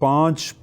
5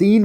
3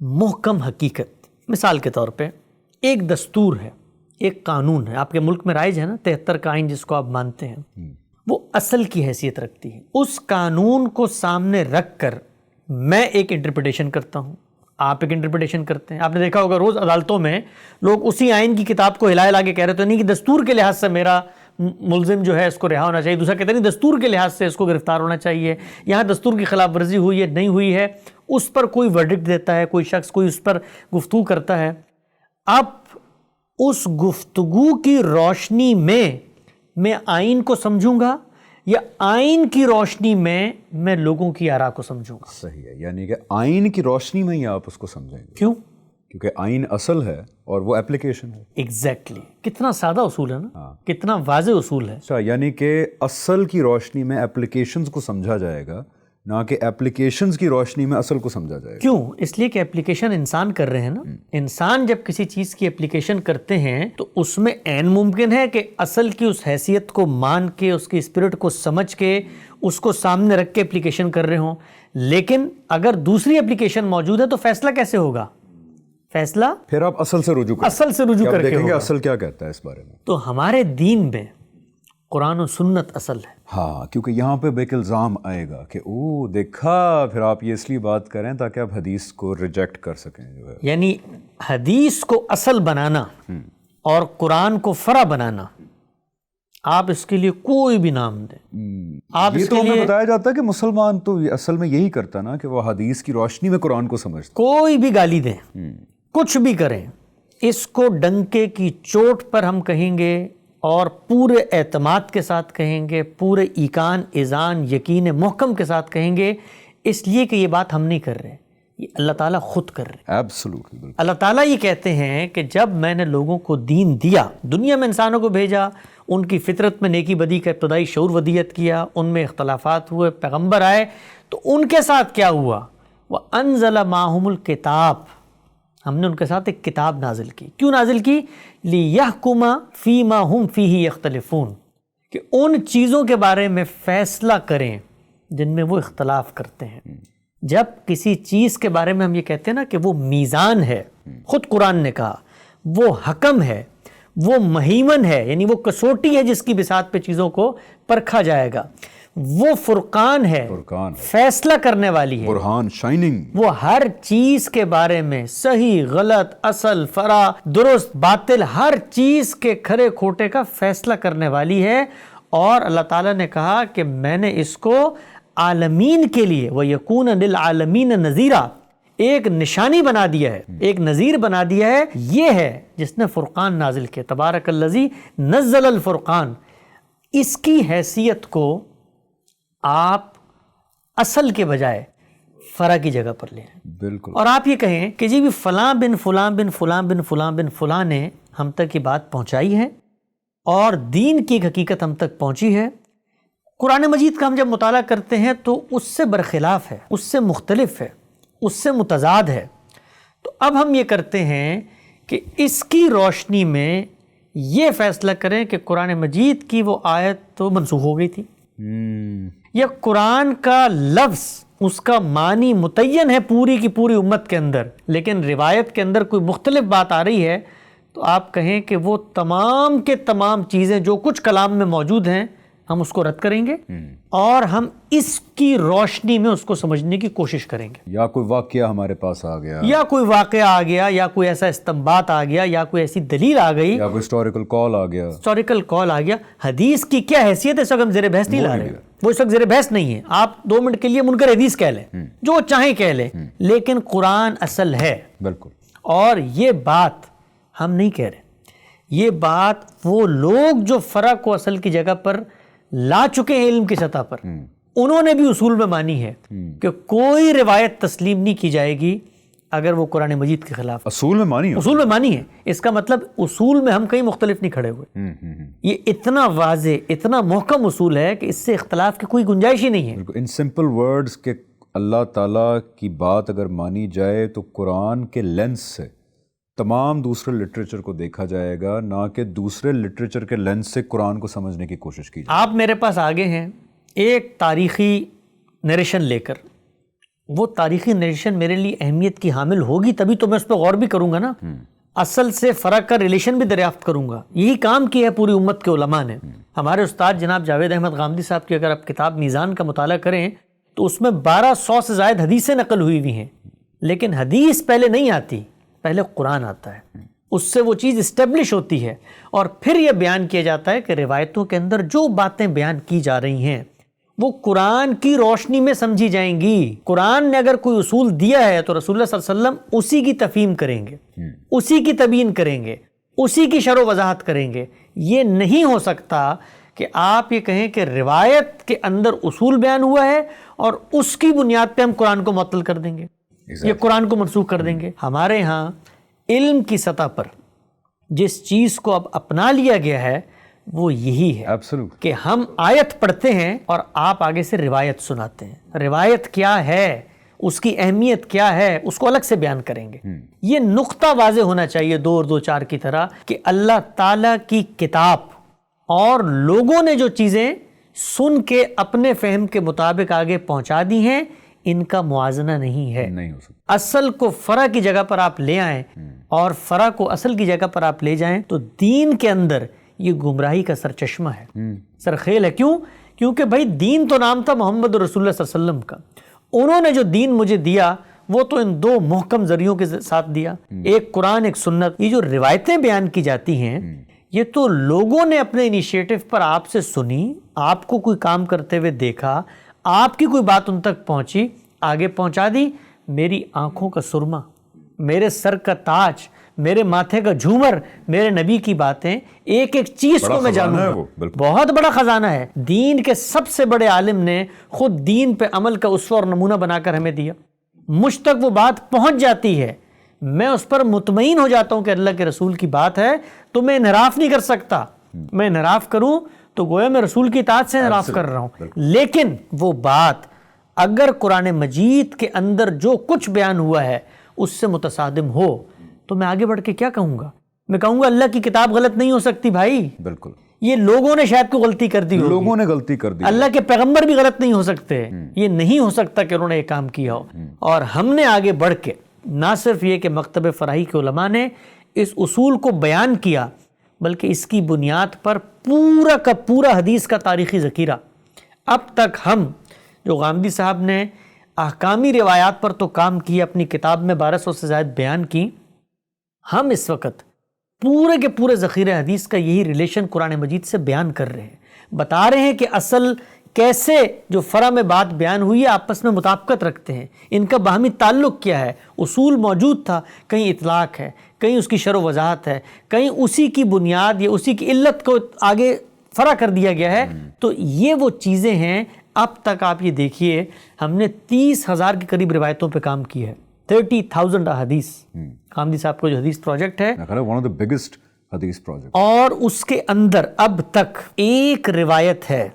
محکم حقیقت. مثال کے طور پہ ایک دستور ہے، ایک قانون ہے، آپ کے ملک میں رائج ہے نا 73 کا آئین جس کو آپ مانتے ہیں، وہ اصل کی حیثیت رکھتی ہے. اس قانون کو سامنے رکھ کر میں ایک انٹرپریٹیشن کرتا ہوں، آپ ایک انٹرپریٹیشن کرتے ہیں. آپ نے دیکھا ہوگا روز عدالتوں میں لوگ اسی آئین کی کتاب کو ہلا ہلا کے کہہ رہے تھے نہیں کہ دستور کے لحاظ سے میرا ملزم جو ہے اس کو رہا ہونا چاہیے، دوسرا کہتے ہیں نہیں دستور کے لحاظ سے اس کو گرفتار ہونا چاہیے، یہاں دستور کی خلاف ورزی ہوئی ہے نہیں ہوئی ہے، اس پر کوئی ورڈکٹ دیتا ہے، کوئی شخص کوئی اس پر گفتگو کرتا ہے. اب اس گفتگو کی روشنی میں آئین کو سمجھوں گا یا آئین کی روشنی میں لوگوں کی آراء کو سمجھوں گا؟ صحیح ہے، یعنی کہ آئین کی روشنی میں ہی آپ اس کو سمجھیں گے. کیوں؟ کیونکہ آئین اصل ہے اور وہ اپلیکیشن ہے. ایگزیکٹلی. کتنا سادہ اصول ہے نا، کتنا واضح اصول ہے. اچھا، یعنی کہ اصل کی روشنی میں اپلیکیشنز کو سمجھا جائے گا، نہ کہ اپلیکیشنز کی روشنی میں اصل کو سمجھا جائے گا. کیوں؟ اس لیے کہ اپلیکیشن انسان کر رہے ہیں نا. انسان جب کسی چیز کی اپلیکیشن کرتے ہیں تو اس میں عین ممکن ہے کہ اصل کی اس حیثیت کو مان کے، اس کی اسپرٹ کو سمجھ کے، اس کو سامنے رکھ کے اپلیکیشن کر رہے ہوں. لیکن اگر دوسری اپلیکیشن موجود ہے تو فیصلہ کیسے ہوگا؟ فیصلہ پھر آپ اصل سے رجوع کر کے دیکھیں گے اصل کیا کہتا ہے اس بارے میں. تو ہمارے دین میں قرآن و سنت اصل ہے. ہاں، کیونکہ یہاں پہ بیک الزام آئے گا کہ دیکھا، پھر آپ یہ اس لیے بات کریں تاکہ آپ حدیث کو ریجیکٹ کر سکیں. جو ہے یعنی حدیث کو اصل بنانا اور قرآن کو فرع بنانا، آپ اس کے لیے کوئی بھی نام دیں. آپ یہ اس تو کے ہمیں لیے بتایا جاتا ہے کہ مسلمان تو اصل میں یہی کرتا نا کہ وہ حدیث کی روشنی میں قرآن کو سمجھتا. کوئی بھی گالی دیں، کچھ بھی کریں، اس کو ڈنکے کی چوٹ پر ہم کہیں گے اور پورے اعتماد کے ساتھ کہیں گے، پورے ایقان اذعان یقین محکم کے ساتھ کہیں گے، اس لیے کہ یہ بات ہم نہیں کر رہے، یہ اللہ تعالیٰ خود کر رہے ہیں. ایبسولوٹلی. اللہ تعالیٰ یہ کہتے ہیں کہ جب میں نے لوگوں کو دین دیا، دنیا میں انسانوں کو بھیجا، ان کی فطرت میں نیکی بدی کا ابتدائی شعور ودیت کیا، ان میں اختلافات ہوئے، پیغمبر آئے، تو ان کے ساتھ کیا ہوا؟ وَأَنزَلَ مَعَهُمُ الْكِتَابَ، ہم نے ان کے ساتھ ایک کتاب نازل کی. کیوں نازل کی؟ لِيَحْكُمَ فِي مَا هُمْ فِيهِ يَخْتَلِفُونَ، کہ ان چیزوں کے بارے میں فیصلہ کریں جن میں وہ اختلاف کرتے ہیں. جب کسی چیز کے بارے میں ہم یہ کہتے ہیں نا کہ وہ میزان ہے، خود قرآن نے کہا وہ حکم ہے، وہ مہیمن ہے، یعنی وہ کسوٹی ہے جس کی بساط پہ چیزوں کو پرکھا جائے گا، وہ فرقان ہے، فیصلہ کرنے والی ہے، برہان شائننگ، وہ ہر چیز کے بارے میں صحیح غلط اصل فرع درست باطل ہر چیز کے کھرے کھوٹے کا فیصلہ کرنے والی ہے. اور اللہ تعالیٰ نے کہا کہ میں نے اس کو عالمین کے لیے وَيَكُونَ لِلْعَالَمِينَ نَذِيرًا ایک نشانی بنا دیا ہے، ایک نذیر بنا دیا ہے. یہ ہے جس نے فرقان نازل کیا، تبارک الذی نزل الفرقان. اس کی حیثیت کو آپ اصل کے بجائے فرع کی جگہ پر لیں. بالکل. اور آپ یہ کہیں کہ جی بھی فلاں بن فلاں بن فلاں بن فلاں بن فلاں نے ہم تک یہ بات پہنچائی ہے اور دین کی ایک حقیقت ہم تک پہنچی ہے. قرآن مجید کا ہم جب مطالعہ کرتے ہیں تو اس سے برخلاف ہے، اس سے مختلف ہے، اس سے متضاد ہے. تو اب ہم یہ کرتے ہیں کہ اس کی روشنی میں یہ فیصلہ کریں کہ قرآن مجید کی وہ آیت تو منسوخ ہو گئی تھی، یا قرآن کا لفظ اس کا معنی متعین ہے پوری کی پوری امت کے اندر، لیکن روایت کے اندر کوئی مختلف بات آ رہی ہے، تو آپ کہیں کہ وہ تمام کے تمام چیزیں جو کچھ کلام میں موجود ہیں ہم اس کو رد کریں گے اور ہم اس کی روشنی میں اس کو سمجھنے کی کوشش کریں گے. یا کوئی واقعہ ہمارے پاس آ گیا، یا کوئی واقعہ آ گیا، یا کوئی ایسا استنباط آ گیا، یا کوئی ایسی دلیل آ گئی، یا کوئی ہسٹوریکل کال آ گیا. ہسٹوریکل کال آ گیا. حدیث کی کیا حیثیت ہے اس وقت ہم زیر بحث نہیں لا رہے، وہ اس وقت زیر بحث نہیں ہے. آپ 2 منٹ کے لیے منکر حدیث کہہ لیں، جو چاہیں کہہ لیں، لیکن قرآن اصل ہے. بالکل. اور یہ بات ہم نہیں کہہ رہے، یہ بات وہ لوگ جو فرع کو اصل کی جگہ پر لا چکے ہیں علم کی سطح پر، انہوں نے بھی اصول میں مانی ہے کہ کوئی روایت تسلیم نہیں کی جائے گی اگر وہ قرآن مجید کے خلاف. اصول میں مانی ہے، اصول میں مانی ہے. اس کا مطلب اصول میں ہم کہیں مختلف نہیں کھڑے ہوئے. یہ اتنا واضح اتنا محکم اصول ہے کہ اس سے اختلاف کی کوئی گنجائش ہی نہیں ہے. ان سمپل ورڈز کہ اللہ تعالیٰ کی بات اگر مانی جائے تو قرآن کے لینس سے تمام دوسرے لٹریچر کو دیکھا جائے گا، نہ کہ دوسرے لٹریچر کے لینس سے قرآن کو سمجھنے کی کوشش کی جائے. آپ میرے پاس آگے ہیں ایک تاریخی نریشن لے کر، وہ تاریخی نریشن میرے لیے اہمیت کی حامل ہوگی تبھی تو میں اس پہ غور بھی کروں گا نا، اصل سے فرق کا ریلیشن بھی دریافت کروں گا. یہی کام کیا ہے پوری امت کے علماء نے. ہمارے استاد جناب جاوید احمد غامدی صاحب کی اگر آپ کتاب میزان کا مطالعہ کریں تو اس میں 1200 سے زائد حدیثیں نقل ہوئی ہیں، لیکن حدیث پہلے نہیں آتی، پہلے قرآن آتا ہے، اس سے وہ چیز اسٹیبلش ہوتی ہے، اور پھر یہ بیان کیا جاتا ہے کہ روایتوں کے اندر جو باتیں بیان کی جا رہی ہیں وہ قرآن کی روشنی میں سمجھی جائیں گی. قرآن نے اگر کوئی اصول دیا ہے تو رسول اللہ صلی اللہ علیہ وسلم اسی کی تفہیم کریں گے، اسی کی تبیین کریں گے، اسی کی شرح و وضاحت کریں گے. یہ نہیں ہو سکتا کہ آپ یہ کہیں کہ روایت کے اندر اصول بیان ہوا ہے اور اس کی بنیاد پہ ہم قرآن کو معطل کر دیں گے، یہ قرآن کو منسوخ کر دیں گے. ہمارے ہاں علم کی سطح پر جس چیز کو اب اپنا لیا گیا ہے وہ یہی ہے کہ ہم آیت پڑھتے ہیں اور آپ آگے سے روایت سناتے ہیں. روایت کیا ہے، اس کی اہمیت کیا ہے، اس کو الگ سے بیان کریں گے. یہ نقطہ واضح ہونا چاہیے 2 اور 2 4 کی طرح کہ اللہ تعالیٰ کی کتاب اور لوگوں نے جو چیزیں سن کے اپنے فہم کے مطابق آگے پہنچا دی ہیں ان کا موازنہ نہیں ہے. اصل کو فرع کی جگہ پر آپ لے آئیں اور فرع کو اصل کی جگہ پر آپ لے جائیں تو دین کے اندر یہ گمراہی کا سرچشمہ ہے، سرخیل ہے. کیوں؟ کیونکہ بھائی دین تو نام تھا محمد رسول اللہ صلی اللہ علیہ وسلم کا. انہوں نے جو دین مجھے دیا وہ تو ان 2 محکم ذریعوں کے ساتھ دیا، ایک قرآن ایک سنت. یہ جو روایتیں بیان کی جاتی ہیں یہ تو لوگوں نے اپنے انیشیٹو پر آپ سے سنی، آپ کو کوئی کام کرتے ہوئے دیکھا، آپ کی کوئی بات ان تک پہنچی، آگے پہنچا دی. میری آنکھوں کا سرما، میرے سر کا تاج، میرے ماتھے کا جھومر، میرے نبی کی باتیں، ایک ایک چیز کو میں جانوں گا. بہت بڑا خزانہ ہے. دین کے سب سے بڑے عالم نے خود دین پہ عمل کا اسوہ اور نمونہ بنا کر ہمیں دیا. مجھ تک وہ بات پہنچ جاتی ہے، میں اس پر مطمئن ہو جاتا ہوں کہ اللہ کے رسول کی بات ہے تو میں انحراف نہیں کر سکتا. میں انحراف کروں تو گویا میں رسول کی اطاعت سے انحراف کر رہا ہوں. لیکن وہ بات اگر قرآن مجید کے اندر جو کچھ بیان ہوا ہے اس سے متصادم ہو تو میں آگے بڑھ کے کیا کہوں گا؟ میں کہوں گا اللہ کی کتاب غلط نہیں ہو سکتی بھائی. بالکل. یہ لوگوں نے شاید کوئی غلطی کر دی ہوگی، لوگوں نے غلطی کر دی، اللہ کے پیغمبر بھی غلط نہیں ہو سکتے. یہ نہیں ہو سکتا کہ انہوں نے یہ کام کیا ہو. اور ہم نے آگے بڑھ کے نہ صرف یہ کہ مکتب فراہی کے علماء نے اس اصول کو بیان کیا بلکہ اس کی بنیاد پر پورا کا پورا حدیث کا تاریخی ذخیرہ اب تک ہم جو غامدی صاحب نے احکامی روایات پر تو کام کیا، اپنی کتاب میں 1200 سے زائد بیان کی، ہم اس وقت پورے کے پورے ذخیرہ حدیث کا یہی ریلیشن قرآن مجید سے بیان کر رہے ہیں، بتا رہے ہیں کہ اصل کیسے جو فرع میں بات بیان ہوئی ہے آپس میں مطابقت رکھتے ہیں، ان کا باہمی تعلق کیا ہے. اصول موجود تھا، کہیں اطلاق ہے، کہیں اس کی شرح و وضاحت ہے، کہیں اسی کی بنیاد یا اسی کی علت کو آگے فرع کر دیا گیا ہے. تو یہ وہ چیزیں ہیں. اب تک آپ یہ دیکھیے ہم نے 30,000 کے قریب روایتوں پہ کام کی ہے، 30,000 حدیث. غامدی صاحب کو جو حدیث پروجیکٹ ہے one of the biggest حدیث پروجیکٹ، اور اس کے اندر اب تک ایک روایت ہے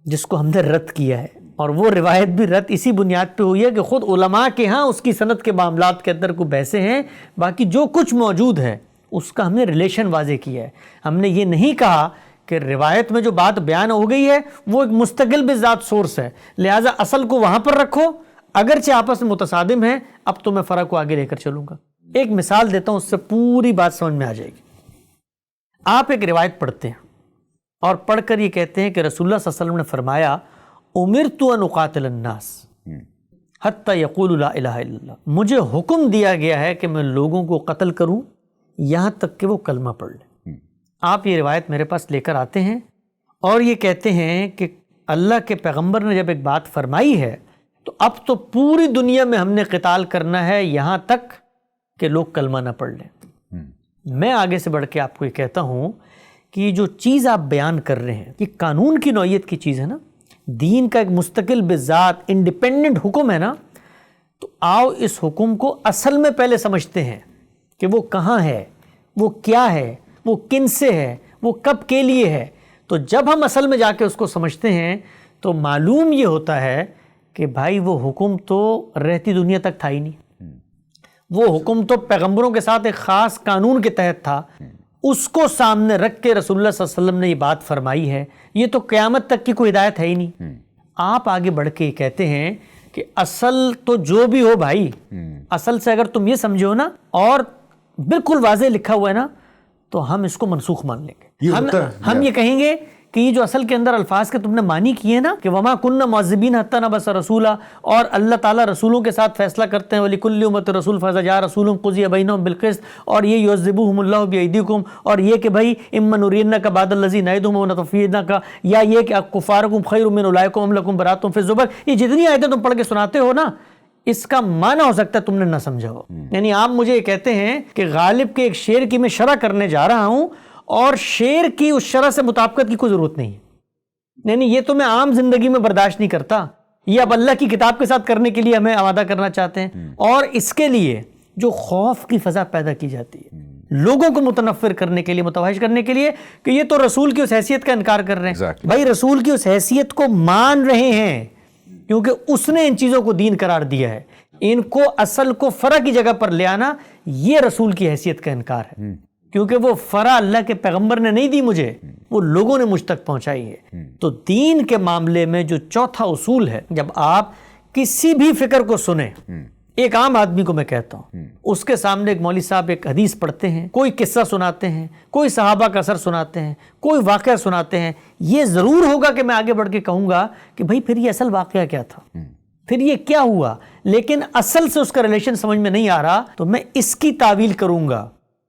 جس کو ہم نے رد کیا ہے، اور وہ روایت بھی رد اسی بنیاد پہ ہوئی ہے کہ خود علماء کے ہاں اس کی سند کے معاملات کے اندر کوئی بحثیں ہیں، باقی جو کچھ موجود ہے اس کا ہم نے ریلیشن واضح کیا ہے. ہم نے یہ نہیں کہا کہ روایت میں جو بات بیان ہو گئی ہے وہ ایک مستقل بذات سورس ہے، لہٰذا اصل کو وہاں پر رکھو، اگرچہ آپس میں متصادم ہے اب تو میں فرع کو آگے لے کر چلوں گا. ایک مثال دیتا ہوں، اس سے پوری بات سمجھ میں آ جائے گی. آپ ایک روایت پڑھتے ہیں اور پڑھ کر یہ کہتے ہیں کہ رسول اللہ صلی اللہ علیہ وسلم نے فرمایا امرت ان اقاتل الناس حتی یقولوا لا الہ الا اللہ، مجھے حکم دیا گیا ہے کہ میں لوگوں کو قتل کروں یہاں تک کہ وہ کلمہ پڑھ لیں. آپ یہ روایت میرے پاس لے کر آتے ہیں اور یہ کہتے ہیں کہ اللہ کے پیغمبر نے جب ایک بات فرمائی ہے تو اب تو پوری دنیا میں ہم نے قتال کرنا ہے یہاں تک کہ لوگ کلمہ نہ پڑھ لیں. میں آگے سے بڑھ کے آپ کو یہ کہتا ہوں کہ یہ جو چیز آپ بیان کر رہے ہیں یہ قانون کی نوعیت کی چیز ہے نا، دین کا ایک مستقل بذات انڈیپینڈنٹ حکم ہے نا. تو آؤ اس حکم کو اصل میں پہلے سمجھتے ہیں کہ وہ کہاں ہے، وہ کیا ہے، وہ کن سے ہے، وہ کب کے لیے ہے. تو جب ہم اصل میں جا کے اس کو سمجھتے ہیں تو معلوم یہ ہوتا ہے کہ بھائی وہ حکم تو رہتی دنیا تک تھا ہی نہیں. وہ حکم تو پیغمبروں کے ساتھ ایک خاص قانون کے تحت تھا، اس کو سامنے رکھ کے رسول اللہ صلی اللہ علیہ وسلم نے یہ بات فرمائی ہے. یہ تو قیامت تک کی کوئی ہدایت ہے ہی نہیں. آپ آگے بڑھ کے کہتے ہیں کہ اصل تو جو بھی ہو بھائی، اصل سے اگر تم یہ سمجھو نا اور بالکل واضح لکھا ہوا ہے نا تو ہم اس کو منسوخ مان لیں گے. ہم یہ کہیں گے کہ یہ جو اصل کے اندر الفاظ کے تم نے معنی کیے نا کہ وما کننا معذبین حتی نبعث رسولا، اور اللہ تعالیٰ رسولوں کے ساتھ فیصلہ کرتے ہیں وَلِكُلِّ أُمَّةٍ رَسُولٌ فَإِذَا جَاءَ رَسُولٌ قُضِيَ بَيْنَهُم بِالْقِسْطِ، اور یہ يُعَذِّبُهُمُ اللَّهُ بِأَيْدِيكُمْ، اور یہ کہ بھائی إِمَّا نُرِيَنَّكَ بَعْضَ الَّذِي نَعِدُهُمْ أَوْ نَتَوَفِّيَنَّكَ، یا یہ کہ کفارکم خیر من اولئکم ام لکم براتٌ فی الزبر. یہ جتنی آیتیں تم پڑھ کے سناتے ہو نا اس کا معنی ہو سکتا ہے تم نے نہ سمجھا ہو. یعنی آپ مجھے یہ کہتے ہیں کہ غالب کے ایک شعر کی میں شرح کرنے جا رہا ہوں اور شعر کی اس شرح سے مطابقت کی کوئی ضرورت نہیں ہے. یعنی یہ تو میں عام زندگی میں برداشت نہیں کرتا، یہ اب اللہ کی کتاب کے ساتھ کرنے کے لیے ہمیں آمادہ کرنا چاہتے ہیں. اور اس کے لیے جو خوف کی فضا پیدا کی جاتی ہے لوگوں کو متنفر کرنے کے لیے، متوحش کرنے کے لیے کہ یہ تو رسول کی اس حیثیت کا انکار کر رہے ہیں. بھائی رسول کی اس حیثیت کو مان رہے ہیں کیونکہ اس نے ان چیزوں کو دین قرار دیا ہے. ان کو اصل کو فرع کی جگہ پر لے آنا یہ رسول کی حیثیت کا انکار ہے، کیونکہ وہ فرع اللہ کے پیغمبر نے نہیں دی مجھے، وہ لوگوں نے مجھ تک پہنچائی ہے. تو دین کے معاملے میں جو چوتھا اصول ہے، جب آپ کسی بھی فکر کو سنیں، ایک عام آدمی کو میں کہتا ہوں اس کے سامنے ایک مولوی صاحب ایک حدیث پڑھتے ہیں، کوئی قصہ سناتے ہیں، کوئی صحابہ کا اثر سناتے ہیں، کوئی واقعہ سناتے ہیں، یہ ضرور ہوگا کہ میں آگے بڑھ کے کہوں گا کہ بھائی پھر یہ اصل واقعہ کیا تھا، پھر یہ کیا ہوا. لیکن اصل سے اس کا ریلیشن سمجھ میں نہیں آ رہا تو میں اس کی تعویل کروں گا،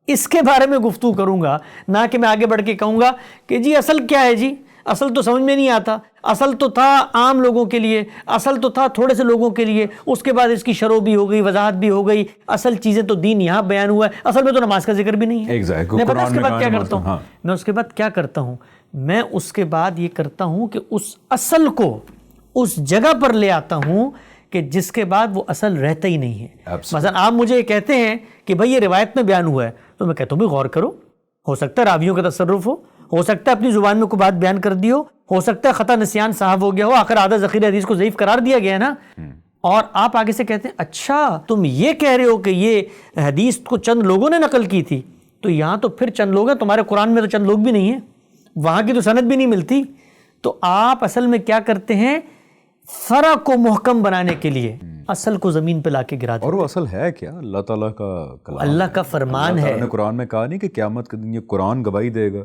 اس کے بارے میں گفتگو کروں گا، نہ کہ میں آگے بڑھ کے کہوں گا کہ جی اصل کیا ہے، جی اصل تو سمجھ میں نہیں آتا، اصل تو تھا عام لوگوں کے لیے، اصل تو تھا تھوڑے سے لوگوں کے لیے، اس کے بعد اس کی شرح بھی ہو گئی، وضاحت بھی ہو گئی، اصل چیزیں تو دین یہاں بیان ہوا ہے، اصل میں تو نماز کا ذکر بھی نہیں ہے. میں پتہ اس کے بعد کیا کرتا ہوں، میں اس کے بعد کیا کرتا ہوں، میں اس کے بعد یہ کرتا ہوں کہ اس اصل کو اس جگہ پر لے آتا ہوں کہ جس کے بعد وہ اصل رہتا ہی نہیں ہے. مثلا آپ مجھے یہ کہتے ہیں کہ بھائی یہ روایت میں بیان ہوا ہے، تو میں کہتا ہوں بھی غور کرو، ہو سکتا ہے راویوں کا تصرف ہو سکتا ہے اپنی زبان میں کوئی بات بیان کر دی ہو سکتا ہے خطا نسیان صاحب ہو گیا ہو، آخر آدھا ذخیرہ حدیث کو ضعیف قرار دیا گیا ہے نا. اور آپ آگے سے کہتے ہیں اچھا تم یہ کہہ رہے ہو کہ یہ حدیث کو چند لوگوں نے نقل کی تھی، تو یہاں تو پھر چند لوگ ہیں، تمہارے قرآن میں تو چند لوگ بھی نہیں ہیں، وہاں کی تو سند بھی نہیں ملتی. تو آپ اصل میں کیا کرتے ہیں، فرع کو محکم بنانے کے لیے اصل کو زمین پہ لا کے گرا دیتے. اور وہ اصل ہے کیا؟ اللہ تعالیٰ کا کلام، اللہ کا فرمان ہے. اللہ نے قرآن میں کہا نہیں کہ قیامت کے دن یہ قرآن گواہی دے گا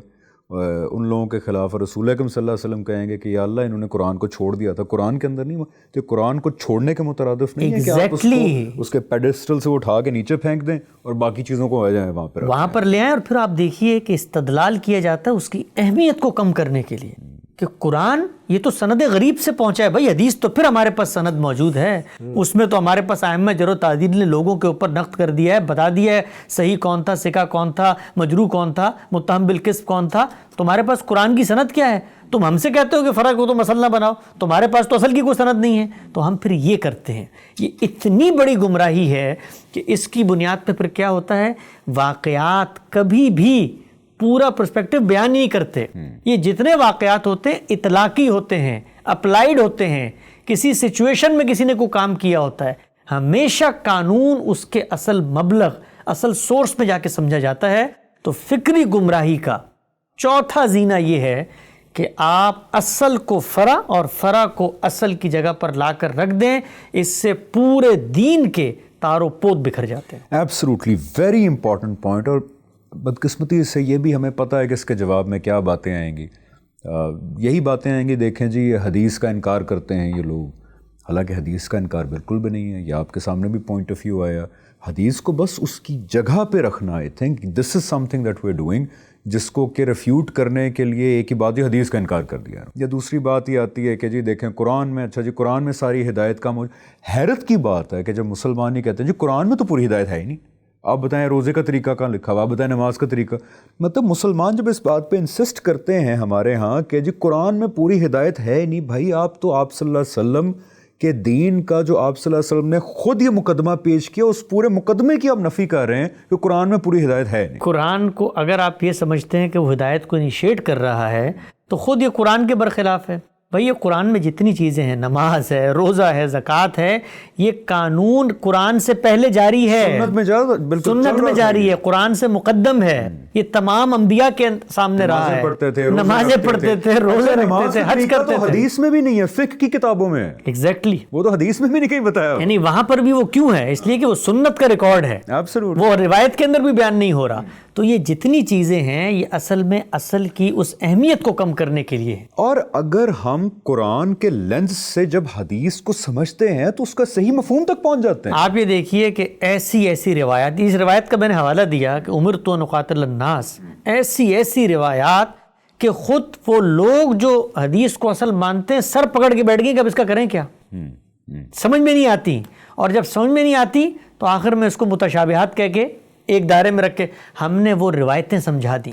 ان لوگوں کے خلاف، رسول اکرم صلی اللہ علیہ وسلم کہیں گے کہ یا اللہ انہوں نے قرآن کو چھوڑ دیا تھا، قرآن کے اندر نہیں. تو قرآن کو چھوڑنے کے مترادف نہیں ہے کہ آپ اس کے پیڈسٹل سے اٹھا کے نیچے پھینک دیں اور باقی چیزوں کو آ جائیں وہاں پر لے آئیں. اور پھر آپ دیکھیے کہ استدلال کیا جاتا ہے اس کی اہمیت کو کم کرنے کے لیے کہ قرآن یہ تو سند غریب سے پہنچا ہے. بھائی حدیث تو پھر ہمارے پاس سند موجود ہے، اس میں تو ہمارے پاس ائمہ جرح و تعدیل نے لوگوں کے اوپر نقد کر دیا ہے، بتا دیا ہے صحیح کون تھا، ثقہ کون تھا، مجروح کون تھا، متہم بالکذب کون تھا. تمہارے پاس قرآن کی سند کیا ہے؟ تم ہم سے کہتے ہو کہ فرق ہو تو مسئلہ نہ بناؤ، تمہارے پاس تو اصل کی کوئی سند نہیں ہے. تو ہم پھر یہ کرتے ہیں. یہ اتنی بڑی گمراہی ہے کہ اس کی بنیاد پہ پھر کیا ہوتا ہے، واقعات کبھی بھی پورا پرسپیکٹو بیان نہیں کرتے. یہ جتنے واقعات ہوتے ہیں اطلاقی ہوتے ہیں، اپلائیڈ ہوتے ہیں، کسی سچویشن میں کسی نے کوئی کام کیا ہوتا ہے. ہمیشہ قانون اس کے اصل مبلغ، اصل سورس میں جا کے سمجھا جاتا ہے. تو فکری گمراہی کا چوتھا زینہ یہ ہے کہ آپ اصل کو فرع اور فرع کو اصل کی جگہ پر لا کر رکھ دیں. اس سے پورے دین کے تار و پود بکھر جاتے ہیں. Absolutely very important point. اور بدقسمتی سے یہ بھی ہمیں پتہ ہے کہ اس کے جواب میں کیا باتیں آئیں گی. یہی باتیں آئیں گی، دیکھیں جی یہ حدیث کا انکار کرتے ہیں یہ لوگ، حالانکہ حدیث کا انکار بالکل بھی نہیں ہے. یہ آپ کے سامنے بھی پوائنٹ آف ویو آیا. حدیث کو بس اس کی جگہ پہ رکھنا، I think this is something that we are doing, جس کو کہ ریفیوٹ کرنے کے لیے ایک ہی بات ہی حدیث کا انکار کر دیا. یا دوسری بات یہ آتی ہے کہ جی دیکھیں قرآن میں، اچھا جی قرآن میں ساری ہدایت کا حیرت کی بات ہے کہ جب مسلمان ہی کہتے ہیں جی قرآن میں تو پوری ہدایت ہے ہی نہیں. آپ بتائیں روزے کا طریقہ کہاں لکھا ہوا، آپ بتائیں نماز کا طریقہ. مطلب مسلمان جب اس بات پہ انسسٹ کرتے ہیں ہمارے ہاں کہ جی قرآن میں پوری ہدایت ہے ہی نہیں، بھائی آپ تو آپ صلی اللہ علیہ وسلم کے دین کا جو آپ صلی اللہ علیہ وسلم نے خود یہ مقدمہ پیش کیا، اس پورے مقدمے کی آپ نفی کر رہے ہیں کہ قرآن میں پوری ہدایت ہے نہیں. قرآن کو اگر آپ یہ سمجھتے ہیں کہ وہ ہدایت کو انیشیٹ کر رہا ہے تو خود یہ قرآن کے برخلاف ہے. بھئی یہ قرآن میں جتنی چیزیں ہیں، نماز ہے، روزہ ہے، زکوٰۃ ہے، یہ قانون قرآن سے پہلے جاری ہے، سنت میں جاری ہے، قرآن سے مقدم ہے، یہ تمام انبیاء کے سامنے رہا ہے، نمازیں پڑھتے تھے، روزے رکھتے تھے، حج کرتے تھے۔ حدیث میں بھی نہیں ہے، فقہ کی کتابوں میں ہے، ایگزیکٹلی، وہ تو حدیث میں بھی نہیں کہیں بتایا، یعنی وہاں پر بھی وہ کیوں ہے؟ اس لیے کہ وہ سنت کا ریکارڈ ہے، وہ روایت کے اندر بھی بیان نہیں ہو رہا۔ تو یہ جتنی چیزیں ہیں یہ اصل میں اصل کی اس اہمیت کو کم کرنے کے لیے ہے۔ اور اگر ہم قرآن کے لینس سے جب حدیث کو سمجھتے ہیں تو اس کا صحیح مفہوم تک پہنچ جاتے ہیں۔ آپ یہ دیکھیے کہ ایسی روایات، اس روایت کا میں نے حوالہ دیا کہ امرت ان اقاتل الناس، ایسی روایات کہ خود وہ لوگ جو حدیث کو اصل مانتے ہیں سر پکڑ کے بیٹھ گئے کہ اب اس کا کریں کیا، سمجھ میں نہیں آتی، اور جب سمجھ میں نہیں آتی تو آخر میں اس کو متشابہات کہہ کے ایک دائرے میں رکھ کے ہم نے وہ روایتیں سمجھا دی،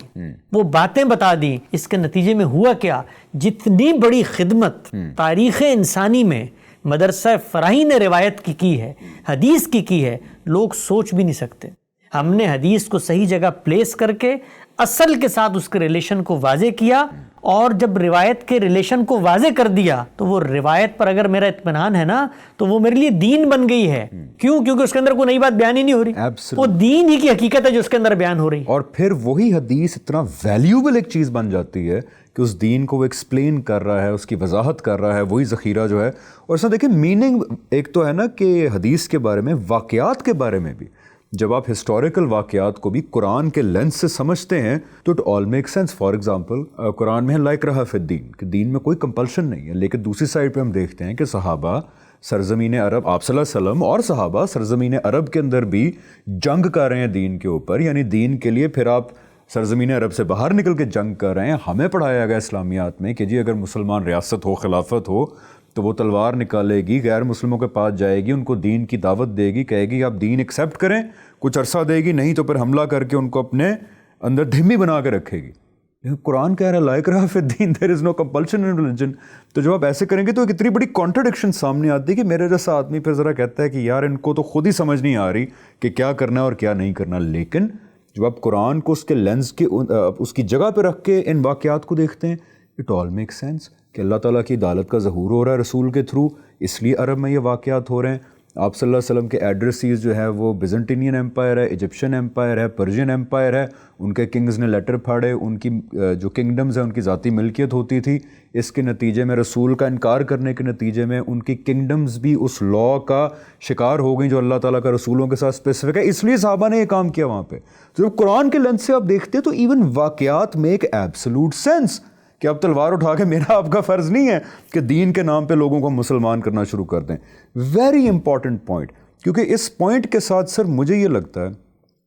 وہ باتیں بتا دی۔ اس کے نتیجے میں ہوا کیا؟ جتنی بڑی خدمت تاریخ انسانی میں مدرسہ فراہی نے روایت کی ہے، حدیث کی ہے، لوگ سوچ بھی نہیں سکتے۔ ہم نے حدیث کو صحیح جگہ پلیس کر کے اصل کے ساتھ اس کے ریلیشن کو واضح کیا، اور جب روایت کے ریلیشن کو واضح کر دیا تو وہ روایت پر اگر میرا اطمینان ہے نا تو وہ میرے لیے دین بن گئی ہے۔ کیوں؟ کیونکہ اس کے اندر کوئی نئی بات بیان ہی نہیں ہو رہی، وہ دین ہی کی حقیقت ہے جو اس کے اندر بیان ہو رہی۔ اور پھر وہی حدیث اتنا ویلیوبل ایک چیز بن جاتی ہے کہ اس دین کو وہ ایکسپلین کر رہا ہے، اس کی وضاحت کر رہا ہے، وہی ذخیرہ جو ہے۔ اور اس میں دیکھیں میننگ ایک تو ہے نا کہ حدیث کے بارے میں، واقعات کے بارے میں بھی جب آپ ہسٹوریکل واقعات کو بھی قرآن کے لینس سے سمجھتے ہیں تو it all make sense. For example Quran میں ہے لائک رہا فی الدین، کہ دین میں کوئی کمپلشن نہیں ہے، لیکن دوسری سائڈ پہ ہم دیکھتے ہیں کہ صحابہ سرزمین عرب، آپ صلی اللہ علیہ وسلم اور صحابہ سرزمین عرب کے اندر بھی جنگ کر رہے ہیں دین کے اوپر، یعنی دین کے لیے۔ پھر آپ سرزمین عرب سے باہر نکل کے جنگ کر رہے ہیں۔ ہمیں پڑھایا گیا اسلامیات میں کہ جی اگر مسلمان ریاست ہو، خلافت ہو، تو وہ تلوار نکالے گی، غیر مسلموں کے پاس جائے گی، ان کو دین کی دعوت دے گی، کہے گی آپ دین ایکسیپٹ کریں، کچھ عرصہ دے گی، نہیں تو پھر حملہ کر کے ان کو اپنے اندر دھمی بنا کے رکھے گی۔ لیکن قرآن کہہ رہا ہے لائک رہا فی الدین، دیر از نو کمپلشن ان ریلیجن۔ تو جب آپ ایسے کریں گے تو ایک اتنی بڑی کانٹرڈکشن سامنے آتی ہے کہ میرے جیسا آدمی پھر ذرا کہتا ہے کہ یار ان کو تو خود ہی سمجھ نہیں آ رہی کہ کیا کرنا ہے اور کیا نہیں کرنا۔ لیکن جب آپ قرآن کو اس کے لینس کے اس کی جگہ پہ رکھ کے ان واقعات کو دیکھتے ہیں، اٹ آل میک سینس کہ اللہ تعالیٰ کی عدالت کا ظہور ہو رہا ہے رسول کے تھرو، اس لیے عرب میں یہ واقعات ہو رہے ہیں۔ آپ صلی اللہ علیہ وسلم کے ایڈریسیز جو ہے وہ بیزنٹینین ایمپائر ہے، ایجپشین ایمپائر ہے، پرشین ایمپائر ہے، ان کے کنگز نے لیٹر پھاڑے، ان کی جو کنگڈمز ہیں ان کی ذاتی ملکیت ہوتی تھی، اس کے نتیجے میں رسول کا انکار کرنے کے نتیجے میں ان کی کنگڈمز بھی اس لا کا شکار ہو گئیں جو اللہ تعالیٰ کا رسولوں کے ساتھ اسپیسیفک ہے، اس لیے صحابہ نے یہ کام کیا وہاں پہ۔ تو جب قرآن کے لینس سے آپ دیکھتے ہیں تو ایون واقعات میک ایبسولوٹ سینس کہ اب تلوار اٹھا کے میرا آپ کا فرض نہیں ہے کہ دین کے نام پہ لوگوں کو مسلمان کرنا شروع کر دیں۔ ویری امپورٹنٹ پوائنٹ، کیونکہ اس پوائنٹ کے ساتھ سر مجھے یہ لگتا ہے،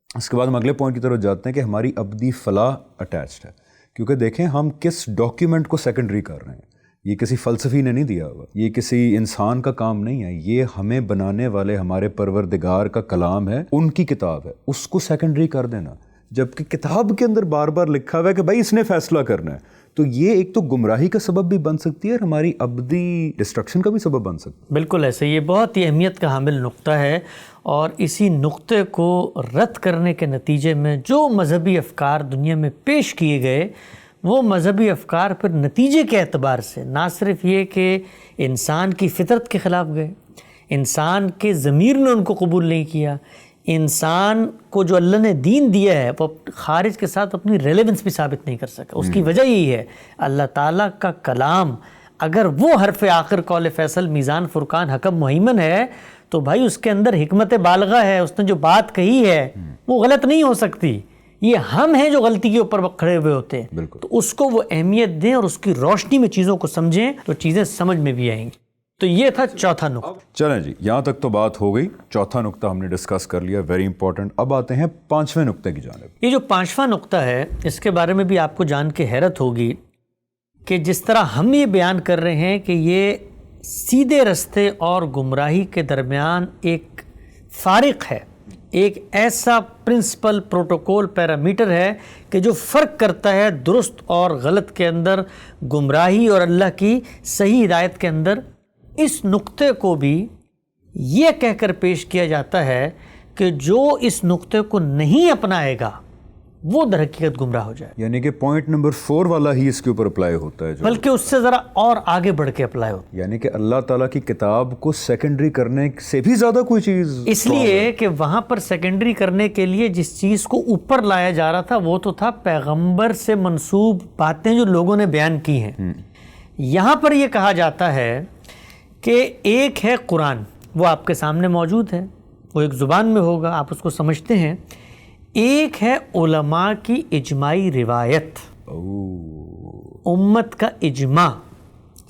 اس کے بعد ہم اگلے پوائنٹ کی طرف جاتے ہیں کہ ہماری ابدی فلاح اٹیچڈ ہے۔ کیونکہ دیکھیں ہم کس ڈاکیومنٹ کو سیکنڈری کر رہے ہیں، یہ کسی فلسفی نے نہیں دیا ہوا، یہ کسی انسان کا کام نہیں ہے، یہ ہمیں بنانے والے ہمارے پروردگار کا کلام ہے، ان کی کتاب ہے، اس کو سیکنڈری کر دینا، جبکہ کتاب کے اندر بار بار لکھا ہوا ہے کہ بھائی اس نے فیصلہ کرنا ہے۔ تو یہ ایک تو گمراہی کا سبب بھی بن سکتی ہے اور ہماری ابدی ڈسٹرکشن کا بھی سبب بن سکتی ہے۔ بالکل ایسے، یہ بہت ہی اہمیت کا حامل نقطہ ہے، اور اسی نقطے کو رد کرنے کے نتیجے میں جو مذہبی افکار دنیا میں پیش کیے گئے، وہ مذہبی افکار پھر نتیجے کے اعتبار سے نہ صرف یہ کہ انسان کی فطرت کے خلاف گئے، انسان کے ضمیر نے ان کو قبول نہیں کیا، انسان کو جو اللہ نے دین دیا ہے وہ خارج کے ساتھ اپنی ریلیونس بھی ثابت نہیں کر سکا۔ اس کی وجہ یہی ہے اللہ تعالیٰ کا کلام اگر وہ حرف آخر قول فیصل میزان فرقان حکم مہیمن ہے تو بھائی اس کے اندر حکمت بالغہ ہے، اس نے جو بات کہی ہے وہ غلط نہیں ہو سکتی۔ یہ ہم ہیں جو غلطی کے اوپر کھڑے ہوئے ہوتے ہیں، تو اس کو وہ اہمیت دیں اور اس کی روشنی میں چیزوں کو سمجھیں تو چیزیں سمجھ میں بھی آئیں گی۔ تو یہ تھا چوتھا نقطہ۔ چلیں جی، یہاں تک تو بات ہو گئی، چوتھا نقطہ ہم نے ڈسکس کر لیا، ویری امپورٹنٹ۔ اب آتے ہیں پانچویں نقطے کی جانب۔ یہ جو پانچواں نقطہ ہے اس کے بارے میں بھی آپ کو جان کے حیرت ہوگی کہ جس طرح ہم یہ بیان کر رہے ہیں کہ یہ سیدھے رستے اور گمراہی کے درمیان ایک فارق ہے، ایک ایسا پرنسپل، پروٹوکول، پیرامیٹر ہے کہ جو فرق کرتا ہے درست اور غلط کے اندر، گمراہی اور اللہ کی صحیح ہدایت کے اندر، اس نقطے کو بھی یہ کہہ کر پیش کیا جاتا ہے کہ جو اس نقطے کو نہیں اپنائے گا وہ در حقیقت گمراہ ہو جائے. یعنی کہ پوائنٹ نمبر 4 والا ہی اس کے اوپر اپلائی ہوتا ہے, جو بلکہ اس سے ذرا اور آگے بڑھ کے اپلائی ہوتا ہے. یعنی کہ اللہ تعالیٰ کی کتاب کو سیکنڈری کرنے سے بھی زیادہ کوئی چیز, اس لیے کہ وہاں پر سیکنڈری کرنے کے لیے جس چیز کو اوپر لایا جا رہا تھا وہ تو تھا پیغمبر سے منسوب باتیں جو لوگوں نے بیان کی ہیں. یہاں پر یہ کہا جاتا ہے کہ ایک ہے قرآن, وہ آپ کے سامنے موجود ہے, وہ ایک زبان میں ہوگا, آپ اس کو سمجھتے ہیں. ایک ہے علماء کی اجماعی روایت, امت کا اجماع,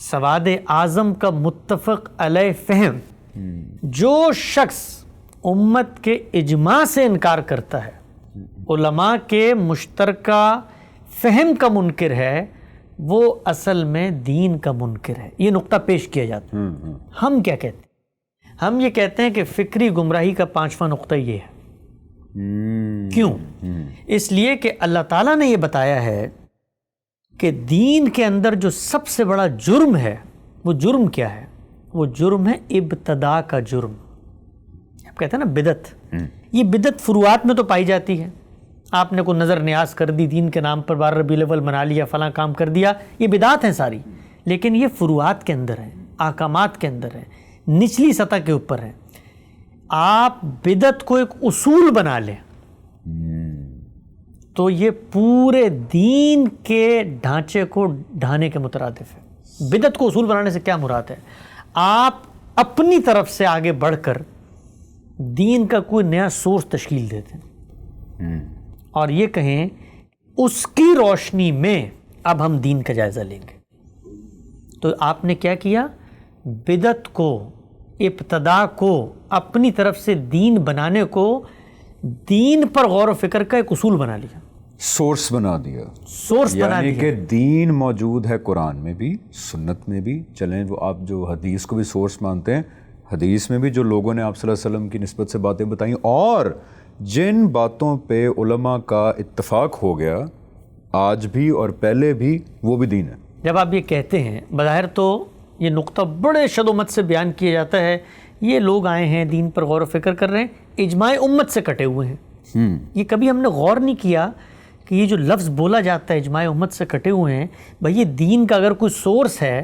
سواد اعظم کا متفق علیہ فہم. جو شخص امت کے اجماع سے انکار کرتا ہے, علماء کے مشترکہ فہم کا منکر ہے, وہ اصل میں دین کا منکر ہے. یہ نقطہ پیش کیا جاتا ہے. ہم کیا کہتے ہیں؟ ہم یہ کہتے ہیں کہ فکری گمراہی کا 5واں نقطہ یہ ہے. کیوں؟ اس لیے کہ اللہ تعالیٰ نے یہ بتایا ہے کہ دین کے اندر جو سب سے بڑا جرم ہے, وہ جرم کیا ہے؟ وہ جرم ہے ابتداء کا جرم. آپ کہتے ہیں نا بدعت. یہ بدعت فروعات میں تو پائی جاتی ہے. آپ نے کوئی نظر نیاز کر دی دین کے نام پر, 12 ربیع الاول منا لیا, فلاں کام کر دیا, یہ بدعات ہیں ساری. لیکن یہ فروعات کے اندر ہیں, احکامات کے اندر ہیں, نچلی سطح کے اوپر ہیں. آپ بدعت کو ایک اصول بنا لیں تو یہ پورے دین کے ڈھانچے کو ڈھانے کے مترادف ہے. بدعت کو اصول بنانے سے کیا مراد ہے؟ آپ اپنی طرف سے آگے بڑھ کر دین کا کوئی نیا سورس تشکیل دیتے ہیں اور یہ کہیں اس کی روشنی میں اب ہم دین کا جائزہ لیں گے. تو آپ نے کیا کیا؟ بدعت کو, ابتداء کو, اپنی طرف سے دین بنانے کو دین پر غور و فکر کا ایک اصول بنا لیا, سورس بنا دیا. سورس بنا دیا. یعنی کہ دین موجود ہے قرآن میں بھی, سنت میں بھی. چلیں وہ آپ جو حدیث کو بھی سورس مانتے ہیں, حدیث میں بھی جو لوگوں نے آپ صلی اللہ علیہ وسلم کی نسبت سے باتیں بتائیں, اور جن باتوں پہ علماء کا اتفاق ہو گیا آج بھی اور پہلے بھی, وہ بھی دین ہے. جب آپ یہ کہتے ہیں, بظاہر تو یہ نقطہ بڑے شدت سے بیان کیا جاتا ہے, یہ لوگ آئے ہیں دین پر غور و فکر کر رہے ہیں, اجماع امت سے کٹے ہوئے ہیں. یہ کبھی ہم نے غور نہیں کیا کہ یہ جو لفظ بولا جاتا ہے اجماع امت سے کٹے ہوئے ہیں, بھئی یہ دین کا اگر کوئی سورس ہے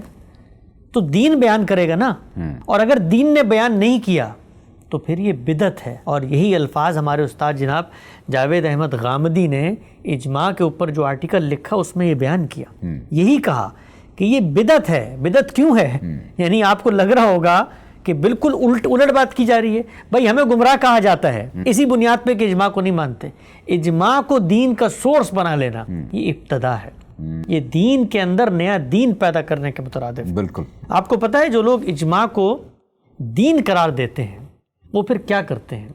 تو دین بیان کرے گا نا, اور اگر دین نے بیان نہیں کیا تو پھر یہ بدعت ہے. اور یہی الفاظ ہمارے استاد جناب جاوید احمد غامدی نے اجماع کے اوپر جو آرٹیکل لکھا اس میں یہ بیان کیا, یہی کہا کہ یہ بدعت ہے. بدعت کیوں ہے؟ یعنی آپ کو لگ رہا ہوگا کہ بالکل الٹ بات کی جا رہی ہے. بھائی ہمیں گمراہ کہا جاتا ہے اسی بنیاد پہ کہ اجماع کو نہیں مانتے. اجماع کو دین کا سورس بنا لینا یہ ابتدا ہے, یہ دین کے اندر نیا دین پیدا کرنے کے مترادف. بالکل. آپ کو پتہ ہے جو لوگ اجماع کو دین قرار دیتے ہیں وہ پھر کیا کرتے ہیں؟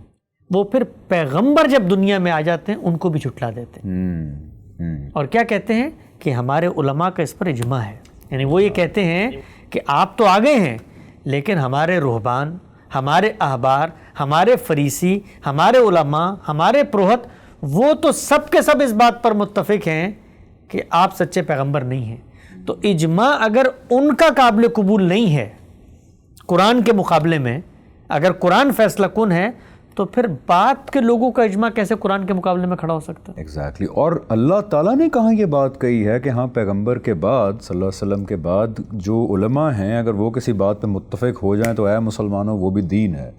وہ پھر پیغمبر جب دنیا میں آ جاتے ہیں ان کو بھی جھٹلا دیتے ہیں اور کیا کہتے ہیں کہ ہمارے علماء کا اس پر اجماع ہے. یعنی وہ یہ کہتے ہیں کہ آپ تو آگے ہیں لیکن ہمارے رہبان, ہمارے احبار, ہمارے فریسی, ہمارے علماء, ہمارے پروہت, وہ تو سب کے سب اس بات پر متفق ہیں کہ آپ سچے پیغمبر نہیں ہیں. تو اجماع اگر ان کا قابل قبول نہیں ہے قرآن کے مقابلے میں, اگر قرآن فیصلہ کن ہے تو پھر بات کے لوگوں کا اجماع کیسے قرآن کے مقابلے میں کھڑا ہو سکتا ہے؟ ایگزیکٹلی. اور اللہ تعالیٰ نے کہاں یہ بات کہی ہے کہ ہاں پیغمبر کے بعد صلی اللہ علیہ وسلم کے بعد جو علماء ہیں اگر وہ کسی بات پہ متفق ہو جائیں تو اے مسلمانوں وہ بھی دین ہے.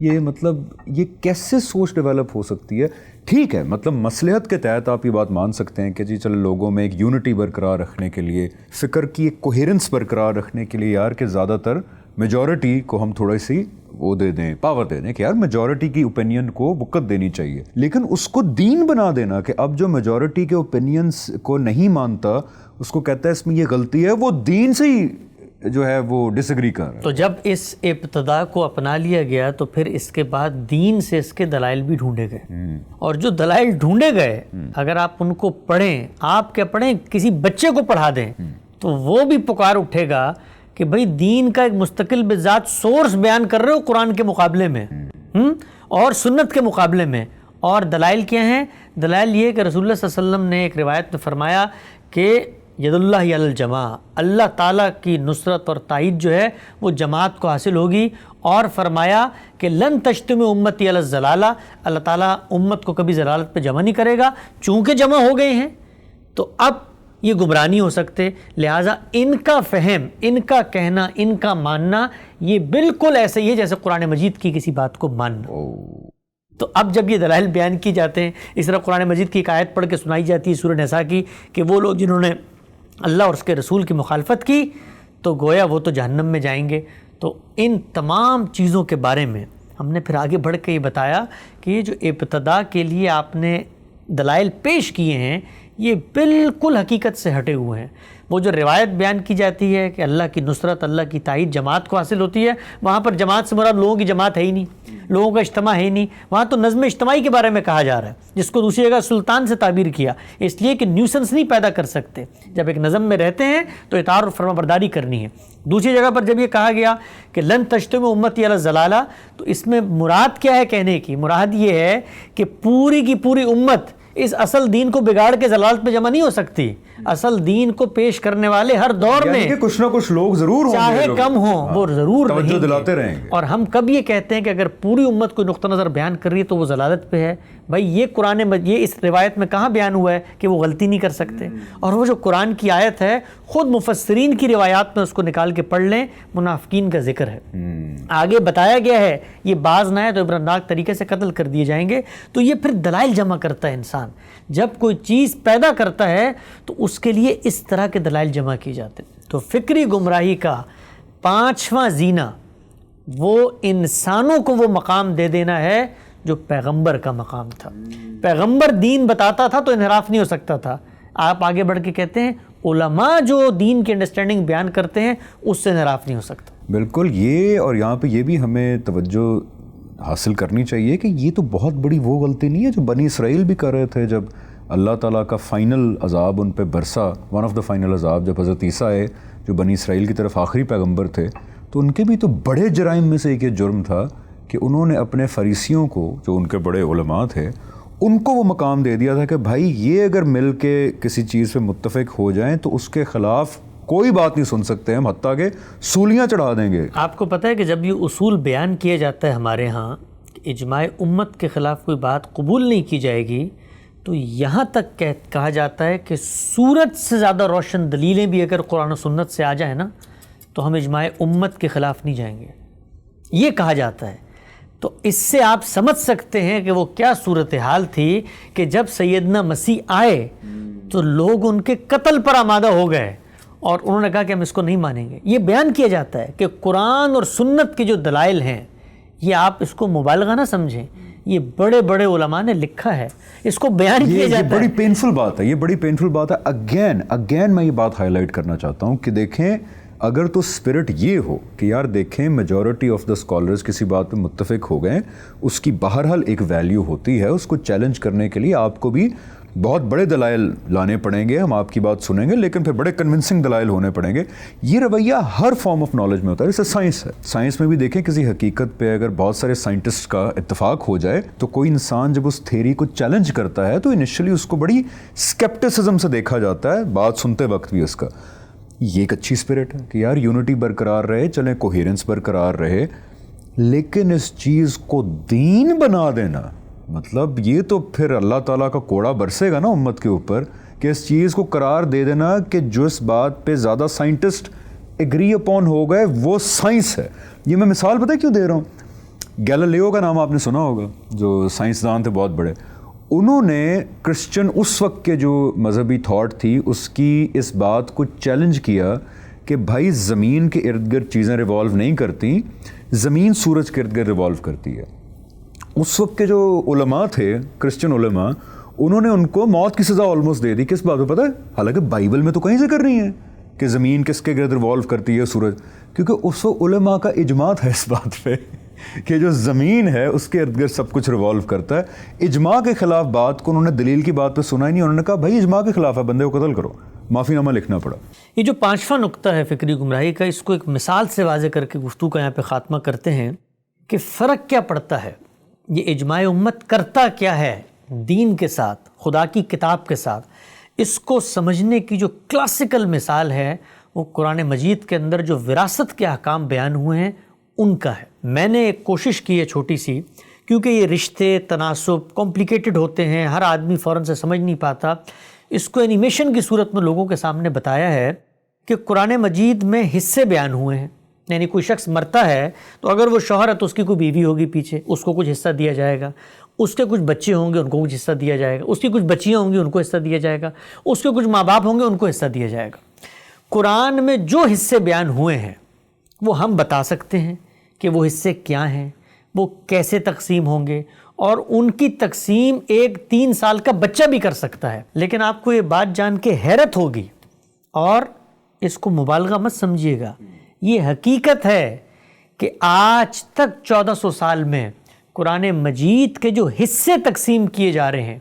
یہ مطلب یہ کیسے سوچ ڈیولپ ہو سکتی ہے؟ ٹھیک ہے, مطلب مصلحت کے تحت آپ یہ بات مان سکتے ہیں کہ جی چلو لوگوں میں ایک یونٹی برقرار رکھنے کے لیے, فکر کی ایک کوہیرنس برقرار رکھنے کے لیے یار کہ زیادہ تر میجورٹی کو ہم تھوڑی سی وہ دے دیں, پاور دے دیں کہ یار میجورٹی کی اوپینین کو وقت دینی چاہیے. لیکن اس کو دین بنا دینا کہ اب جو میجورٹی کے اوپینینس کو نہیں مانتا اس کو کہتا ہے اس میں یہ غلطی ہے, وہ دین سے ہی جو ہے وہ ڈس ایگری کر رہا ہے. تو جب اس ابتدا کو اپنا لیا گیا تو پھر اس کے بعد دین سے اس کے دلائل بھی ڈھونڈے گئے, اور جو دلائل ڈھونڈے گئے اگر آپ ان کو پڑھیں, آپ کیا پڑھیں, کسی بچے کو پڑھا دیں تو وہ بھی پکار اٹھے گا کہ بھئی دین کا ایک مستقل بذات سورس بیان کر رہے ہو قرآن کے مقابلے میں اور سنت کے مقابلے میں. اور دلائل کیا ہیں؟ دلائل یہ کہ رسول اللہ صلی اللہ علیہ وسلم نے ایک روایت میں فرمایا کہ ید اللہ علی الجماع, اللہ تعالیٰ کی نصرت اور تائید جو ہے وہ جماعت کو حاصل ہوگی, اور فرمایا کہ لن تجتمع امتی علی الضلالہ، اللہ تعالیٰ امت کو کبھی ضلالت پہ جمع نہیں کرے گا، چونکہ جمع ہو گئے ہیں تو اب یہ گمراہ نہیں ہو سکتے، لہٰذا ان کا فہم، ان کا کہنا، ان کا ماننا یہ بالکل ایسے ہی ہے جیسے قرآن مجید کی کسی بات کو ماننا۔ تو اب جب یہ دلائل بیان کی جاتے ہیں، اس طرح قرآن مجید کی ایک آیت پڑھ کے سنائی جاتی ہے سورہ نساء کی کہ وہ لوگ جنہوں نے اللہ اور اس کے رسول کی مخالفت کی تو گویا وہ تو جہنم میں جائیں گے۔ تو ان تمام چیزوں کے بارے میں ہم نے پھر آگے بڑھ کے یہ بتایا کہ یہ جو ابتدا کے لیے آپ نے دلائل پیش کیے ہیں یہ بالکل حقیقت سے ہٹے ہوئے ہیں۔ وہ جو روایت بیان کی جاتی ہے کہ اللہ کی نصرت، اللہ کی تائید جماعت کو حاصل ہوتی ہے، وہاں پر جماعت سے مراد لوگوں کی جماعت ہے ہی نہیں، لوگوں کا اجتماع ہے ہی نہیں، وہاں تو نظم اجتماعی کے بارے میں کہا جا رہا ہے، جس کو دوسری جگہ سلطان سے تعبیر کیا، اس لیے کہ نیوسنس نہیں پیدا کر سکتے۔ جب ایک نظم میں رہتے ہیں تو اطاعت اور فرما برداری کرنی ہے۔ دوسری جگہ پر جب یہ کہا گیا کہ لن تجتمع امتی علی الضلالہ، تو اس میں مراد کیا ہے کہنے کی؟ مراد یہ ہے کہ پوری کی پوری امت اس اصل دین کو بگاڑ کے ضلالت پہ جمع نہیں ہو سکتی۔ اصل دین کو پیش کرنے والے ہر دور میں کہ کچھ نہ کچھ لوگ ضرور ہوں گے، چاہے کم ہوں وہ ضرور توجہ دلاتے رہیں گے۔ اور ہم کب یہ کہتے ہیں کہ اگر پوری امت کوئی نقطہ نظر بیان کر رہی ہے تو وہ ضلالت پہ ہے؟ بھائی یہ اس روایت میں کہاں بیان ہوا ہے کہ وہ غلطی نہیں کر سکتے؟ اور وہ جو قرآن کی آیت ہے خود مفسرین کی روایات میں اس کو نکال کے پڑھ لیں، منافقین کا ذکر ہے، آگے بتایا گیا ہے یہ باز نہ ہے تو عبرتناک طریقے سے قتل کر دیے جائیں گے۔ تو یہ پھر دلائل جمع کرتا ہے انسان، جب کوئی چیز پیدا کرتا ہے تو اس کے لیے اس طرح کے دلائل جمع کیے جاتے ہیں۔ تو فکری گمراہی کا پانچواں زینہ وہ انسانوں کو وہ مقام دے دینا ہے جو پیغمبر کا مقام تھا۔ پیغمبر دین بتاتا تھا تو انحراف نہیں ہو سکتا تھا۔ آپ آگے بڑھ کے کہتے ہیں علماء جو دین کی انڈرسٹینڈنگ بیان کرتے ہیں اس سے انحراف نہیں ہو سکتا۔ بالکل، یہ اور یہاں پہ یہ بھی ہمیں توجہ حاصل کرنی چاہیے کہ یہ تو بہت بڑی وہ غلطی نہیں ہے جو بنی اسرائیل بھی کر رہے تھے جب اللہ تعالیٰ کا فائنل عذاب ان پہ برسا، ون آف دا فائنل عذاب، جب حضرت عیسیٰ آئے جو بنی اسرائیل کی طرف آخری پیغمبر تھے، تو ان کے بھی تو بڑے جرائم میں سے ایک یہ جرم تھا کہ انہوں نے اپنے فریسیوں کو جو ان کے بڑے علماء تھے ان کو وہ مقام دے دیا تھا کہ بھائی یہ اگر مل کے کسی چیز پہ متفق ہو جائیں تو اس کے خلاف کوئی بات نہیں سن سکتے، ہم حتیٰ کہ سولیاں چڑھا دیں گے۔ آپ کو پتہ ہے کہ جب یہ اصول بیان کیا جاتا ہے ہمارے ہاں کہ اجماع امت کے خلاف کوئی بات قبول نہیں کی جائے گی، تو یہاں تک کہا جاتا ہے کہ سورج سے زیادہ روشن دلیلیں بھی اگر قرآن و سنت سے آ جائیں نا تو ہم اجماع امت کے خلاف نہیں جائیں گے، یہ کہا جاتا ہے۔ تو اس سے آپ سمجھ سکتے ہیں کہ وہ کیا صورتحال تھی کہ جب سیدنا مسیح آئے تو لوگ ان کے قتل پر آمادہ ہو گئے اور انہوں نے کہا کہ ہم اس کو نہیں مانیں گے۔ یہ بیان کیا جاتا ہے کہ قرآن اور سنت کے جو دلائل ہیں یہ آپ اس کو مبالغہ نہ سمجھیں، یہ بڑے بڑے علماء نے لکھا ہے، اس کو بیان کیا جاتا ہے۔ یہ بڑی پینفل بات ہے، یہ بڑی پینفل بات ہے۔ اگین میں یہ بات ہائی لائٹ کرنا چاہتا ہوں کہ دیکھیں اگر تو اسپرٹ یہ ہو کہ یار دیکھیں میجورٹی آف دا اسکالرز کسی بات پہ متفق ہو گئے، اس کی بہرحال ایک ویلیو ہوتی ہے، اس کو چیلنج کرنے کے لیے آپ کو بھی بہت بڑے دلائل لانے پڑیں گے، ہم آپ کی بات سنیں گے لیکن پھر بڑے کنونسنگ دلائل ہونے پڑیں گے۔ یہ رویہ ہر فارم آف نالج میں ہوتا ہے، جیسے سائنس ہے، سائنس میں بھی دیکھیں کسی حقیقت پہ اگر بہت سارے سائنٹسٹ کا اتفاق ہو جائے تو کوئی انسان جب اس تھیوری کو چیلنج کرتا ہے تو انیشلی اس کو بڑی اسکیپٹسزم سے دیکھا جاتا ہے بات سنتے وقت بھی اس کا۔ یہ ایک اچھی اسپرٹ ہے کہ یار یونٹی برقرار رہے، چلیں کوہیرنس برقرار رہے، لیکن اس چیز کو دین بنا دینا مطلب یہ تو پھر اللہ تعالیٰ کا کوڑا برسے گا نا امت کے اوپر کہ اس چیز کو قرار دے دینا کہ جو اس بات پہ زیادہ سائنٹسٹ ایگری اپون ہو گئے وہ سائنس ہے۔ یہ میں مثال پتہ کیوں دے رہا ہوں؟ گیلیلیو کا نام آپ نے سنا ہوگا، جو سائنسدان تھے بہت بڑے، انہوں نے کرسچن اس وقت کے جو مذہبی تھاٹ تھی اس کی اس بات کو چیلنج کیا کہ بھائی زمین کے ارد گرد چیزیں ریوالو نہیں کرتی، زمین سورج کے ارد گرد ریوالو کرتی ہے۔ اس وقت کے جو علماء تھے کرسچن علماء، انہوں نے ان کو موت کی سزا آلموسٹ دے دی۔ کس بات پہ پتہ ہے؟ حالانکہ بائبل میں تو کہیں ذکر نہیں ہے کہ زمین کس کے گرد ریوالو کرتی ہے سورج، کیونکہ اس وقت علماء کا اجماع تھا اس بات پہ کہ جو زمین ہے اس کے ارد گرد سب کچھ ریوالو کرتا ہے۔ اجماع کے خلاف بات کو انہوں نے دلیل کی بات پہ سنا ہی نہیں، انہوں نے کہا بھائی اجماع کے خلاف ہے، بندے کو قتل کرو، معافی نامہ لکھنا پڑا۔ یہ جو پانچواں نقطہ ہے فکری گمراہی کا، اس کو ایک مثال سے واضح کر کے گفتگو کا یہاں پہ خاتمہ کرتے ہیں کہ فرق کیا پڑتا ہے، یہ اجماع امت کرتا کیا ہے دین کے ساتھ، خدا کی کتاب کے ساتھ۔ اس کو سمجھنے کی جو کلاسیکل مثال ہے وہ قرآن مجید کے اندر جو وراثت کے احکام بیان ہوئے ہیں ان کا ہے. میں نے ایک کوشش کی ہے چھوٹی سی, کیونکہ یہ رشتے تناسب کمپلیکیٹڈ ہوتے ہیں, ہر آدمی فوراً سے سمجھ نہیں پاتا, اس کو اینیمیشن کی صورت میں لوگوں کے سامنے بتایا ہے کہ قرآن مجید میں حصے بیان ہوئے ہیں. یعنی کوئی شخص مرتا ہے تو اگر وہ شوہر ہے تو اس کی کوئی بیوی ہوگی پیچھے, اس کو کچھ حصہ دیا جائے گا, اس کے کچھ بچے ہوں گے ان کو کچھ حصہ دیا جائے گا, اس کی کچھ بچیاں ہوں گی ان کو حصہ دیا جائے گا, اس کے کچھ ماں باپ ہوں گے ان کو حصہ دیا جائے گا. قرآن میں جو حصے بیان ہوئے ہیں وہ ہم بتا سکتے ہیں کہ وہ حصے کیا ہیں, وہ کیسے تقسیم ہوں گے, اور ان کی تقسیم ایک 3 سال کا بچہ بھی کر سکتا ہے. لیکن آپ کو یہ بات جان کے حیرت ہوگی, اور اس کو مبالغہ مت سمجھیے گا, یہ حقیقت ہے کہ آج تک 1400 سال میں قرآن مجید کے جو حصے تقسیم کیے جا رہے ہیں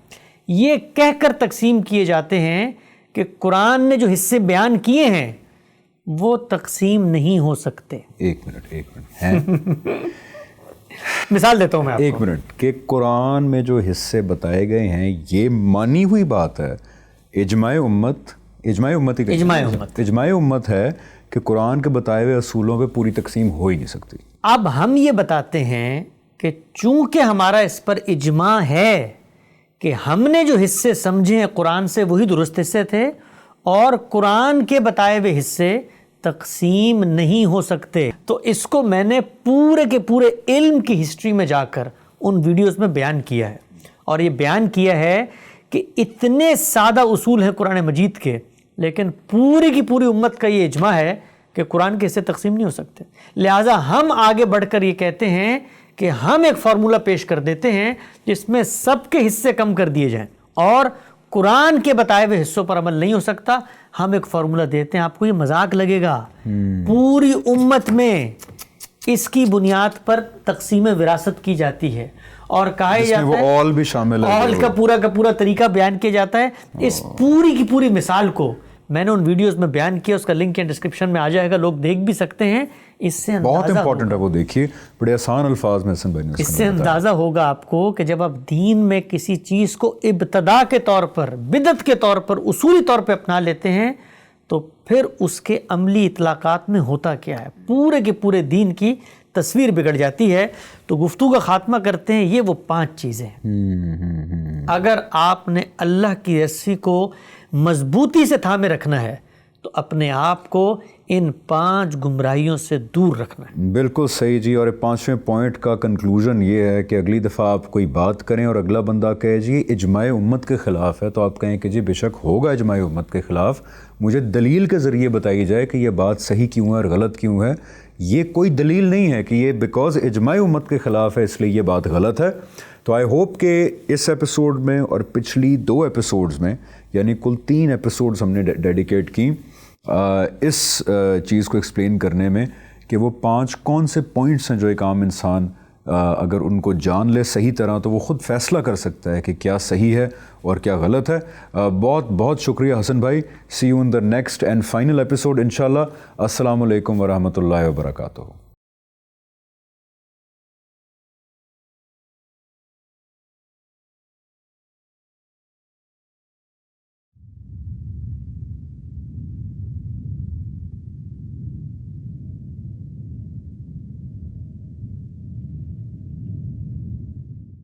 یہ کہہ کر تقسیم کیے جاتے ہیں کہ قرآن نے جو حصے بیان کیے ہیں وہ تقسیم نہیں ہو سکتے. ایک منٹ مثال دیتا ہوں میں آپ کو. 1 منٹ کہ قرآن میں جو حصے بتائے گئے ہیں یہ مانی ہوئی بات ہے, اجماع امت ہے کہ قرآن کے بتائے ہوئے اصولوں پہ پوری تقسیم ہو ہی نہیں سکتی. اب ہم یہ بتاتے ہیں کہ چونکہ ہمارا اس پر اجماع ہے کہ ہم نے جو حصے سمجھے ہیں قرآن سے وہی درست حصے تھے, اور قرآن کے بتائے ہوئے حصے تقسیم نہیں ہو سکتے, تو اس کو میں نے پورے کے پورے علم کی ہسٹری میں جا کر ان ویڈیوز میں بیان کیا ہے. اور یہ بیان کیا ہے کہ اتنے سادہ اصول ہیں قرآن مجید کے, لیکن پوری کی پوری امت کا یہ اجماع ہے کہ قرآن کے حصے تقسیم نہیں ہو سکتے. لہٰذا ہم آگے بڑھ کر یہ کہتے ہیں کہ ہم ایک فارمولہ پیش کر دیتے ہیں جس میں سب کے حصے کم کر دیے جائیں, اور قرآن کے بتائے ہوئے حصوں پر عمل نہیں ہو سکتا. ہم ایک فارمولہ دیتے ہیں, آپ کو یہ مذاق لگے گا, پوری امت میں اس کی بنیاد پر تقسیم وراثت کی جاتی ہے, اور کہا جاتا ہے آل بھی شامل ہے, آل کا پورا طریقہ بیان کیا جاتا ہے. اس پوری کی پوری مثال کو میں نے ان ویڈیوز میں بیان کیا, اس کا لنک ڈسکرپشن میں آ جائے گا, لوگ دیکھ بھی سکتے ہیں. اس سے بہت امپورٹنٹ ہے وہ, دیکھیے بڑے آسان الفاظ میں حسن بھائی نے اس سے اندازہ ہوگا آپ کو کہ جب آپ دین میں کسی چیز کو ابتدا کے طور پر, بدعت کے طور پر, اصولی طور پہ اپنا لیتے ہیں تو پھر اس کے عملی اطلاقات میں ہوتا کیا ہے, پورے کے پورے دین کی تصویر بگڑ جاتی ہے. تو گفتگو کا خاتمہ کرتے ہیں, یہ وہ 5 چیزیں ہیں. اگر آپ نے اللہ کی رسی کو مضبوطی سے تھامے رکھنا ہے تو اپنے آپ کو ان 5 گمراہیوں سے دور رکھنا ہے. بالکل صحیح جی. اور 5ویں پوائنٹ کا کنکلوژن یہ ہے کہ اگلی دفعہ آپ کوئی بات کریں اور اگلا بندہ کہے جی اجماع امت کے خلاف ہے, تو آپ کہیں کہ جی بے شک ہوگا اجماع امت کے خلاف, مجھے دلیل کے ذریعے بتائی جائے کہ یہ بات صحیح کیوں ہے اور غلط کیوں ہے. یہ کوئی دلیل نہیں ہے کہ یہ بیکاز اجماع امت کے خلاف ہے اس لیے یہ بات غلط ہے. تو آئی ہوپ کہ اس ایپیسوڈ میں اور پچھلی 2 ایپیسوڈز میں, یعنی کل 3 ایپیسوڈز ہم نے ڈیڈیکیٹ کی اس چیز کو ایکسپلین کرنے میں کہ وہ 5 کون سے پوائنٹس ہیں جو ایک عام انسان اگر ان کو جان لے صحیح طرح تو وہ خود فیصلہ کر سکتا ہے کہ کیا صحیح ہے اور کیا غلط ہے. بہت بہت شکریہ حسن بھائی. See you in the next and final episode انشاءاللہ. السلام علیکم ورحمۃ اللہ وبرکاتہ.